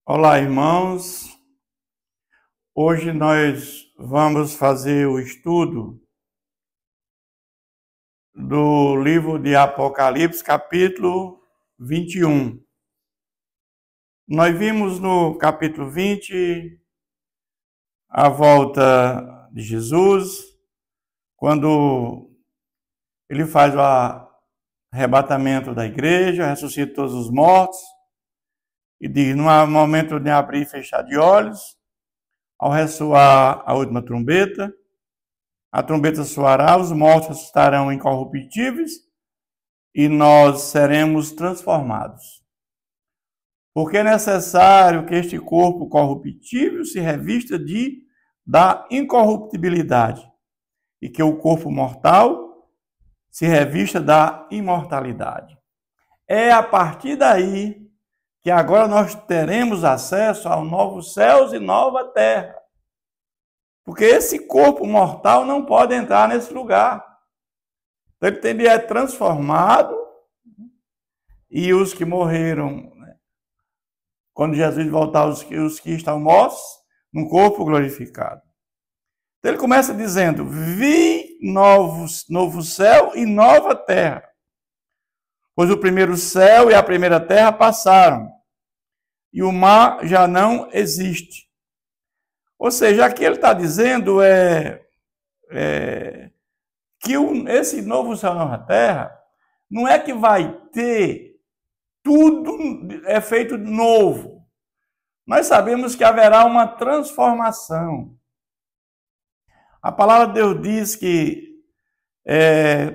Olá, irmãos. Hoje nós vamos fazer o estudo do livro de Apocalipse, capítulo 21. Nós vimos no capítulo 20 a volta de Jesus, quando ele faz o arrebatamento da igreja, ressuscita todos os mortos, e diz: não há momento de abrir e fechar de olhos. Ao ressoar a última trombeta, a trombeta soará, os mortos ressuscitarão incorruptíveis e nós seremos transformados. Porque é necessário que este corpo corruptível se revista da incorruptibilidade e que o corpo mortal se revista da imortalidade. É a partir daí que agora nós teremos acesso aos novos céus e nova terra. Porque esse corpo mortal não pode entrar nesse lugar. Então ele é transformado, e os que morreram, quando Jesus voltar, os que estão mortos, num corpo glorificado. Então ele começa dizendo: vi novo céu e nova terra. Pois o primeiro céu e a primeira terra passaram, e o mar já não existe. Ou seja, aqui ele está dizendo que esse novo céu e nova terra não é que vai ter tudo feito novo. Nós sabemos que haverá uma transformação. A palavra de Deus diz que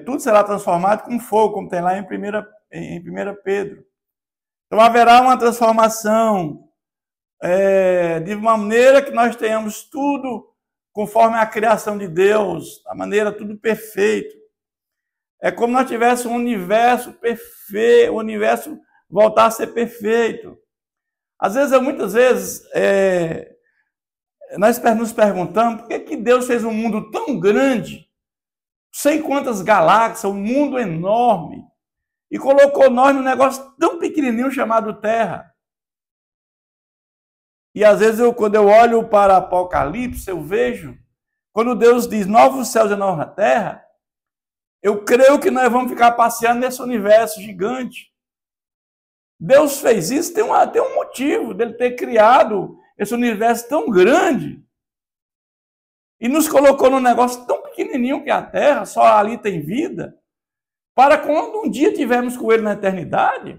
tudo será transformado com fogo, como tem lá em 1 Pedro. Então haverá uma transformação de uma maneira que nós tenhamos tudo conforme a criação de Deus, a maneira tudo perfeito. É como nós tivéssemos um universo perfeito, o universo voltar a ser perfeito. Muitas vezes, nós nos perguntamos por que Deus fez um mundo tão grande, sei quantas galáxias, um mundo enorme, e colocou nós num negócio tão pequenininho chamado Terra. E às vezes, quando eu olho para Apocalipse, eu vejo, quando Deus diz novos céus e nova terra, eu creio que nós vamos ficar passeando nesse universo gigante. Deus fez isso, tem um motivo dele ter criado esse universo tão grande e nos colocou num negócio tão pequenininho que é a Terra, só ali tem vida, para quando um dia tivermos com ele na eternidade,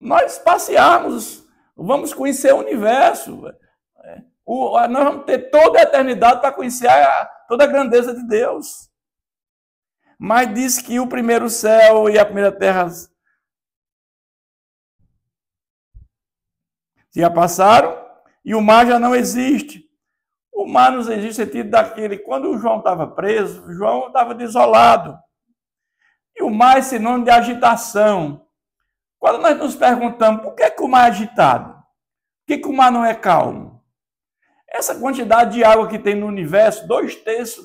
nós passearmos, vamos conhecer o universo. Nós vamos ter toda a eternidade para conhecer toda a grandeza de Deus. Mas diz que o primeiro céu e a primeira terra já passaram e o mar já não existe. O mar não existe no sentido daquele... Quando o João estava preso, o João estava desolado. E o mar é sinônimo de agitação. Quando nós nos perguntamos por que o mar é agitado, por que o mar não é calmo? Essa quantidade de água que tem no universo, 2/3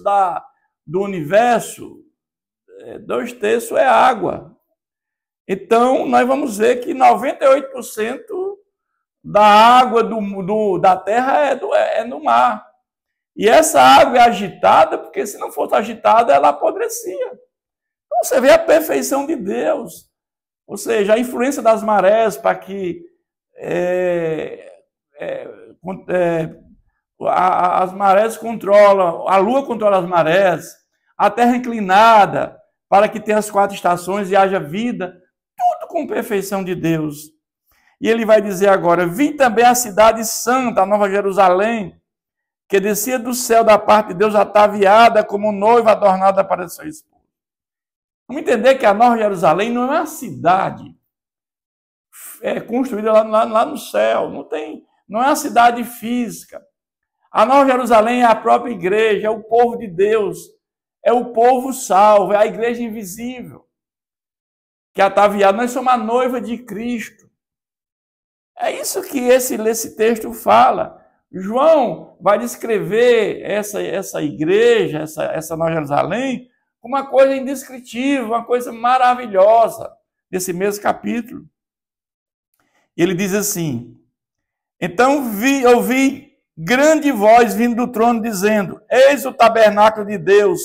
do universo, 2/3 é água. Então, nós vamos ver que 98% da água da Terra é no mar. E essa água é agitada, porque se não fosse agitada, ela apodrecia. Então, você vê a perfeição de Deus. Ou seja, a influência das marés para que as marés controlam, a lua controla as marés, a terra inclinada para que tenha as 4 estações e haja vida, tudo com perfeição de Deus. E ele vai dizer agora: vi também a cidade santa, a Nova Jerusalém, que descia do céu da parte de Deus, ataviada como noiva adornada para seu esposo. Vamos entender que a Nova Jerusalém não é uma cidade construída lá no céu, não é uma cidade física. A Nova Jerusalém é a própria igreja, é o povo de Deus, é o povo salvo, é a igreja invisível, que é ataviada. Nós somos a noiva de Cristo. É isso que esse texto fala. João vai descrever essa igreja, essa Nova Jerusalém, como uma coisa indescritível, uma coisa maravilhosa, nesse mesmo capítulo. Ele diz assim: então ouvi grande voz vindo do trono dizendo: eis o tabernáculo de Deus,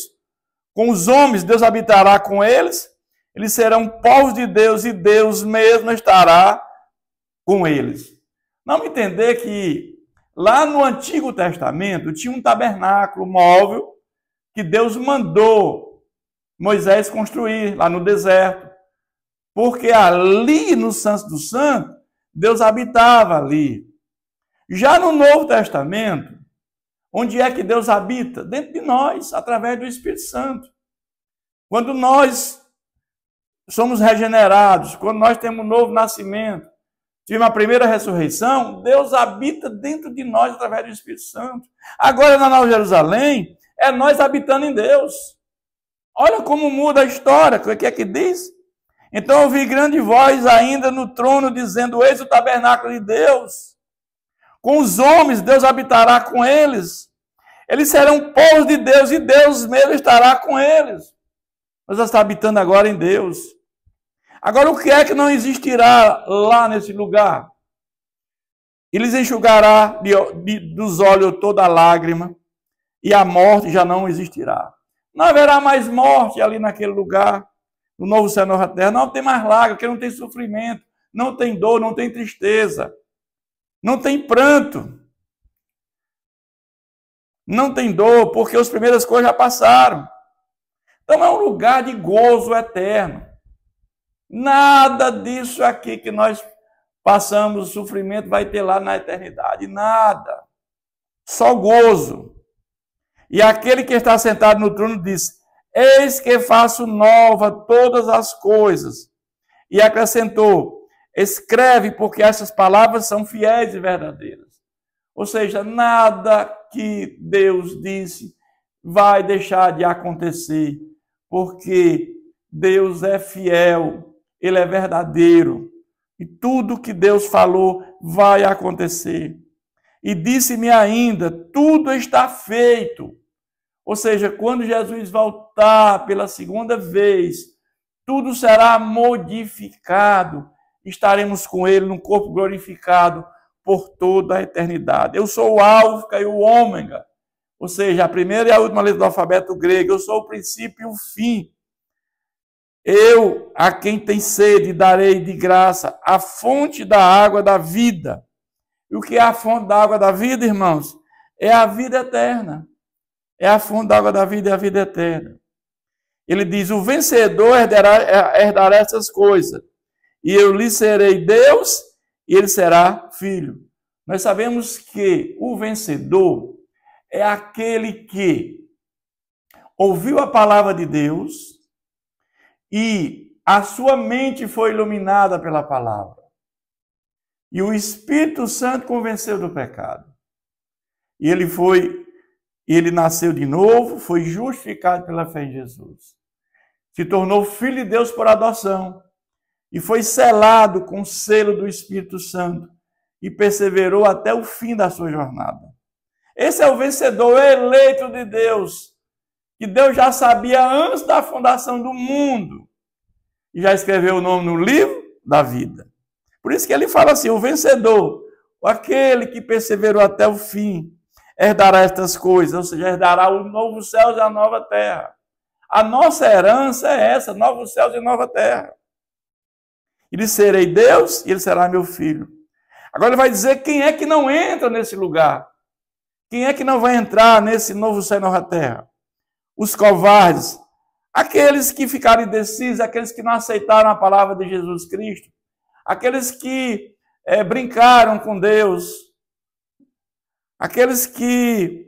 com os homens Deus habitará com eles, eles serão povos de Deus e Deus mesmo estará com eles. Vamos entender que lá no Antigo Testamento tinha um tabernáculo móvel que Deus mandou Moisés construir lá no deserto, porque ali no Santo dos Santos, Deus habitava ali. Já no Novo Testamento, onde é que Deus habita? Dentro de nós, através do Espírito Santo. Quando nós somos regenerados, quando nós temos um novo nascimento, tivemos a primeira ressurreição, Deus habita dentro de nós através do Espírito Santo. Agora, na Nova Jerusalém, é nós habitando em Deus. Olha como muda a história, o que é que diz? Então ouvi grande voz ainda no trono, dizendo: eis o tabernáculo de Deus. Com os homens, Deus habitará com eles. Eles serão povos de Deus e Deus mesmo estará com eles. Nós estamos habitando agora em Deus. Agora, o que é que não existirá lá nesse lugar? Eles enxugará dos olhos toda lágrima, e a morte já não existirá. Não haverá mais morte ali naquele lugar, no novo céu e nova terra. Não tem mais lágrima, porque não tem sofrimento, não tem dor, não tem tristeza, não tem pranto, não tem dor, porque as primeiras coisas já passaram. Então é um lugar de gozo eterno. Nada disso aqui que nós passamos, sofrimento, vai ter lá na eternidade. Nada. Só gozo. E aquele que está sentado no trono diz: eis que faço nova todas as coisas. E acrescentou: escreve, porque essas palavras são fiéis e verdadeiras. Ou seja, nada que Deus disse vai deixar de acontecer, porque Deus é fiel, Ele é verdadeiro, e tudo que Deus falou vai acontecer. E disse-me ainda: tudo está feito. Ou seja, quando Jesus voltar pela segunda vez, tudo será modificado. Estaremos com Ele num corpo glorificado por toda a eternidade. Eu sou o Alfa e o Ômega, ou seja, a primeira e a última letra do alfabeto grego. Eu sou o princípio e o fim. Eu, a quem tem sede, darei de graça a fonte da água da vida. E o que é a fonte da água da vida, irmãos? É a vida eterna. É a fonte da água da vida e a vida eterna. Ele diz: o vencedor herdará essas coisas, e eu lhe serei Deus, e ele será filho. Nós sabemos que o vencedor é aquele que ouviu a palavra de Deus e a sua mente foi iluminada pela palavra. E o Espírito Santo convenceu do pecado. E ele nasceu de novo, foi justificado pela fé em Jesus. Se tornou filho de Deus por adoção. E foi selado com o selo do Espírito Santo. E perseverou até o fim da sua jornada. Esse é o vencedor eleito de Deus, que Deus já sabia antes da fundação do mundo. E já escreveu o nome no livro da vida. Por isso que ele fala assim: o vencedor, aquele que perseverou até o fim, herdará estas coisas, ou seja, herdará o novo céu e a nova terra. A nossa herança é essa, novos céus e nova terra. Ele serei Deus e ele será meu filho. Agora ele vai dizer quem é que não entra nesse lugar. Quem é que não vai entrar nesse novo céu e nova terra? Os covardes, aqueles que ficaram indecisos, aqueles que não aceitaram a palavra de Jesus Cristo, aqueles que brincaram com Deus, aqueles que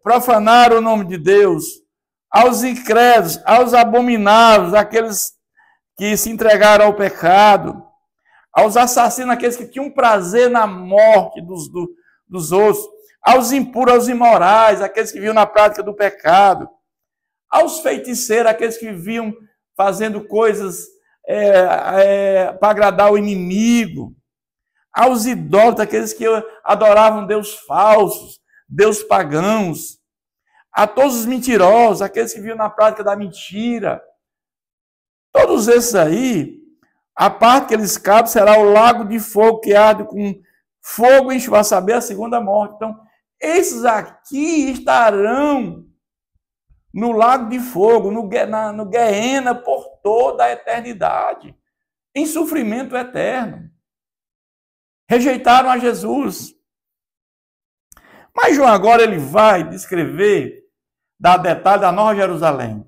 profanaram o nome de Deus, aos incrédulos, aos abomináveis, aqueles que se entregaram ao pecado, aos assassinos, aqueles que tinham prazer na morte dos outros, aos impuros, aos imorais, aqueles que viviam na prática do pecado, aos feiticeiros, aqueles que viviam fazendo coisas para agradar o inimigo, aos idólatras, aqueles que adoravam Deus falsos, Deus pagãos, a todos os mentirosos, aqueles que viviam na prática da mentira. Todos esses aí, A parte que eles cabem será o lago de fogo que arde com fogo e vai saber a segunda morte. Então, esses aqui estarão no lago de fogo, no Guiena, por toda a eternidade, em sofrimento eterno. Rejeitaram a Jesus. Mas João agora ele vai descrever, dar detalhe da Nova Jerusalém.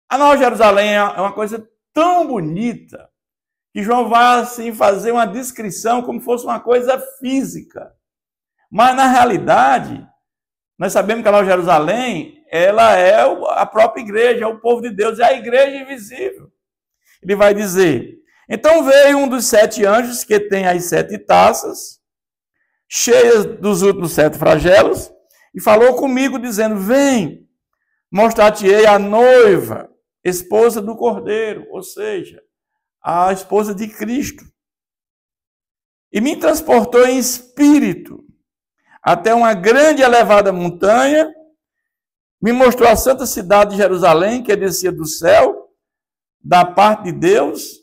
A Nova Jerusalém é uma coisa tão bonita que João vai assim fazer uma descrição como se fosse uma coisa física. Mas na realidade, nós sabemos que a Nova Jerusalém, ela é a própria igreja, é o povo de Deus, é a igreja invisível. Ele vai dizer: então veio um dos 7 anjos que tem as 7 taças, cheias dos últimos 7 flagelos, e falou comigo dizendo: vem, mostrar-te-ei a noiva, esposa do Cordeiro, ou seja, a esposa de Cristo. E me transportou em espírito até uma grande e elevada montanha, me mostrou a santa cidade de Jerusalém, que descia do céu, da parte de Deus,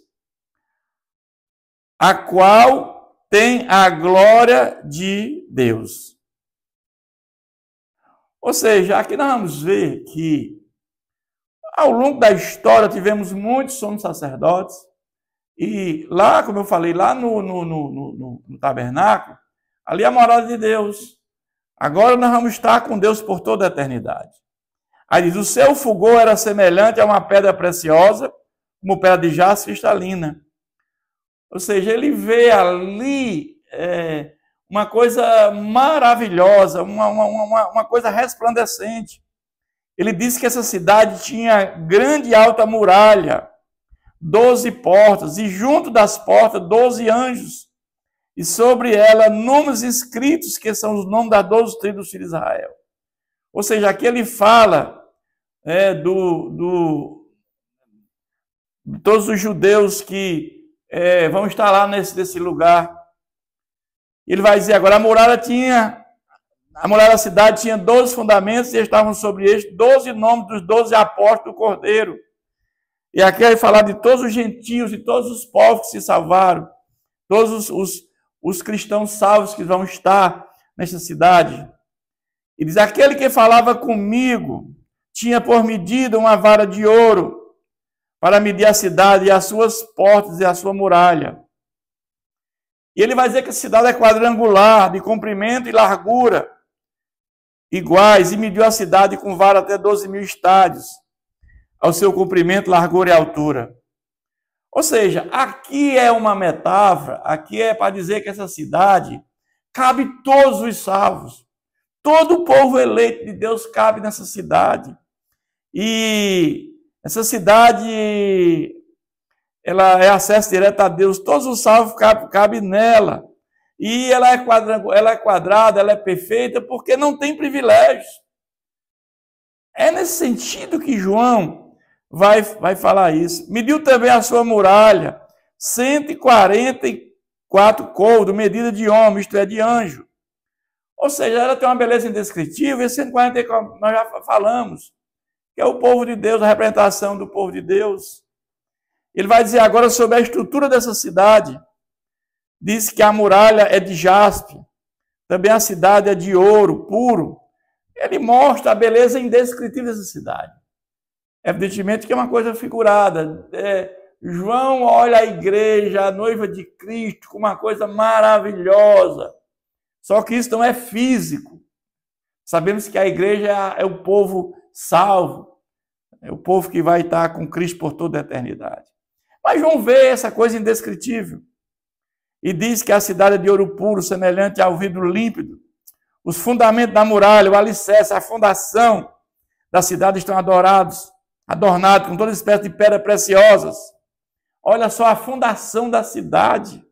a qual tem a glória de Deus. Ou seja, aqui nós vamos ver que, ao longo da história, tivemos muitos sumos sacerdotes, e lá, como eu falei, lá no tabernáculo, ali é a morada de Deus. Agora nós vamos estar com Deus por toda a eternidade. Aí diz: o seu fulgor era semelhante a uma pedra preciosa, como pedra de jaspe cristalina. Ou seja, ele vê ali uma coisa maravilhosa, uma coisa resplandecente. Ele disse que essa cidade tinha grande e alta muralha, 12 portas, e junto das portas 12 anjos, e sobre ela números escritos, que são os nomes das 12 tribos dos filhos de Israel. Ou seja, aqui ele fala de todos os judeus que vão estar lá nesse lugar. Ele vai dizer agora: a muralha da cidade tinha 12 fundamentos, e estavam sobre eles 12 nomes dos 12 apóstolos do Cordeiro. E aqui vai falar de todos os gentios, de todos os povos que se salvaram, todos os cristãos salvos que vão estar nesta cidade. E diz: aquele que falava comigo tinha por medida uma vara de ouro para medir a cidade e as suas portas e a sua muralha. E ele vai dizer que a cidade é quadrangular, de comprimento e largura iguais, e mediu a cidade com vara até 12.000 estádios, ao seu comprimento, largura e altura. Ou seja, aqui é uma metáfora, aqui é para dizer que essa cidade cabe todos os salvos. Todo o povo eleito de Deus cabe nessa cidade. E essa cidade, ela é acesso direto a Deus. Todos os salvos cabem nela. E ela é quadrada, ela é perfeita, porque não tem privilégios. É nesse sentido que João vai falar isso. Mediu também a sua muralha, 144 côvados, medida de homem, isto é, de anjo. Ou seja, ela tem uma beleza indescritível, e 144 nós já falamos, que é o povo de Deus, a representação do povo de Deus. Ele vai dizer agora sobre a estrutura dessa cidade. Diz que a muralha é de jaspe, também a cidade é de ouro puro. Ele mostra a beleza indescritível dessa cidade. Evidentemente que é uma coisa figurada. João olha a igreja, a noiva de Cristo, como uma coisa maravilhosa. Só que isso não é físico. Sabemos que a igreja é o povo salvo, é o povo que vai estar com Cristo por toda a eternidade. Mas João vê essa coisa indescritível e diz que a cidade é de ouro puro, semelhante ao vidro límpido. Os fundamentos da muralha, o alicerce, a fundação da cidade estão adornados com toda espécie de pedras preciosas. Olha só a fundação da cidade,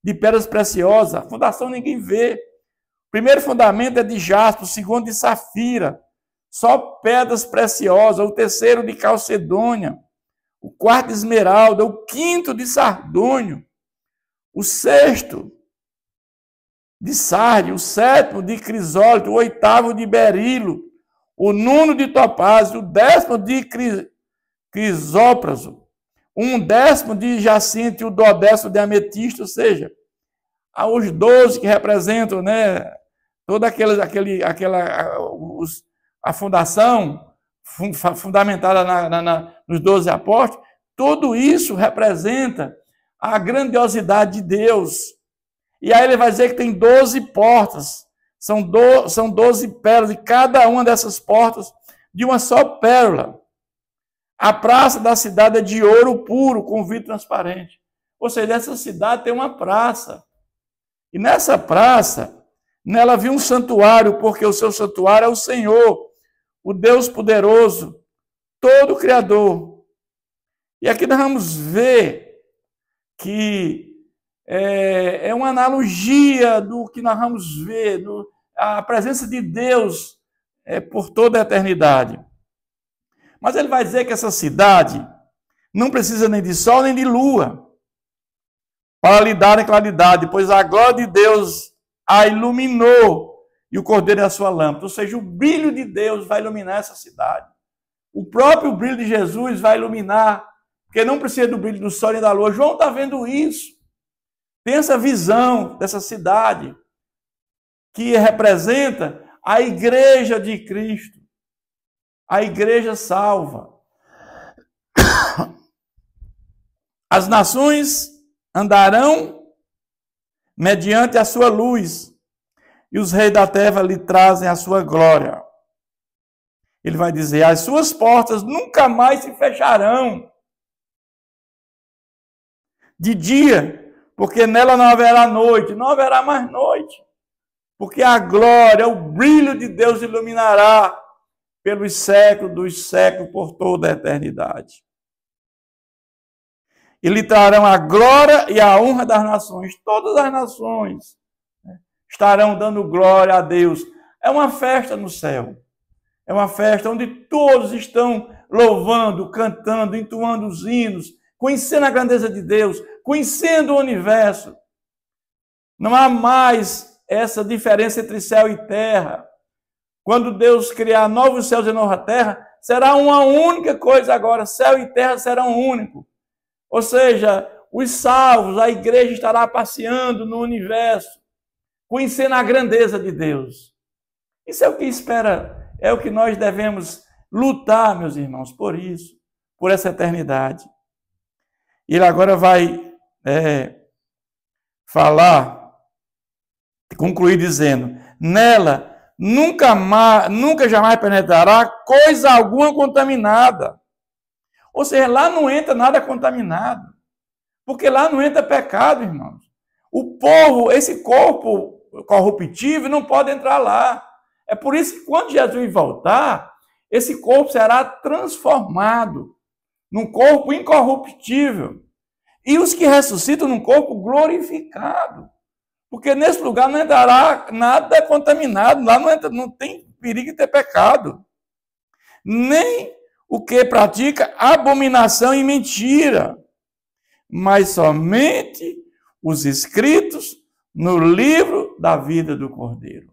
de pedras preciosas. A fundação ninguém vê. O primeiro fundamento é de jaspe, o segundo de safira, só pedras preciosas. O terceiro de calcedônia, o quarto de esmeralda, o quinto de sardônio, o sexto de sardio, o sétimo de crisólito, o oitavo de berilo, o nono de topázio, o décimo de crisópraso, 1/10 de jacinto e o 2/10 de ametista, ou seja, os 12 que representam, né, toda a fundação fundamentada nos 12 apóstolos, tudo isso representa a grandiosidade de Deus. E aí ele vai dizer que tem 12 portas, são 12 pérolas, e cada uma dessas portas de uma só pérola. A praça da cidade é de ouro puro, com vidro transparente. Ou seja, essa cidade tem uma praça. E nessa praça, nela havia um santuário, porque o seu santuário é o Senhor, o Deus poderoso, todo Criador. E aqui nós vamos ver que é uma analogia do que nós vamos ver, a presença de Deus por toda a eternidade. Mas ele vai dizer que essa cidade não precisa nem de sol nem de lua para lhe darem claridade, pois a glória de Deus a iluminou e o cordeiro é a sua lâmpada. Ou seja, o brilho de Deus vai iluminar essa cidade. O próprio brilho de Jesus vai iluminar, porque não precisa do brilho do sol nem da lua. João está vendo isso. Tem essa visão dessa cidade que representa a igreja de Cristo, a igreja salva. As nações andarão mediante a sua luz, e os reis da terra lhe trazem a sua glória. Ele vai dizer, as suas portas nunca mais se fecharão de dia, porque nela não haverá noite, não haverá mais noite, porque a glória, o brilho de Deus iluminará pelos séculos dos séculos, por toda a eternidade. E lhe trarão a glória e a honra das nações. Todas as nações estarão dando glória a Deus. É uma festa no céu. É uma festa onde todos estão louvando, cantando, entoando os hinos, conhecendo a grandeza de Deus, conhecendo o universo. Não há mais essa diferença entre céu e terra. Quando Deus criar novos céus e nova terra, será uma única coisa agora. Céu e terra serão únicos. Ou seja, os salvos, a igreja estará passeando no universo, conhecendo a grandeza de Deus. Isso é o que espera, é o que nós devemos lutar, meus irmãos, por isso, por essa eternidade. E ele agora vai concluir dizendo, nela nunca jamais penetrará coisa alguma contaminada. Ou seja, lá não entra nada contaminado. Porque lá não entra pecado, irmãos. O povo, esse corpo corruptível não pode entrar lá. É por isso que quando Jesus voltar, esse corpo será transformado num corpo incorruptível. E os que ressuscitam num corpo glorificado. Porque nesse lugar não entrará nada contaminado. Lá não tem perigo de ter pecado. Nem o que pratica abominação e mentira, mas somente os inscritos no livro da vida do Cordeiro.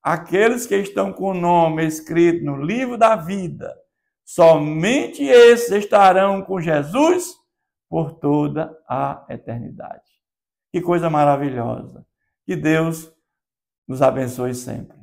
Aqueles que estão com o nome escrito no livro da vida, somente esses estarão com Jesus por toda a eternidade. Que coisa maravilhosa. Que Deus nos abençoe sempre.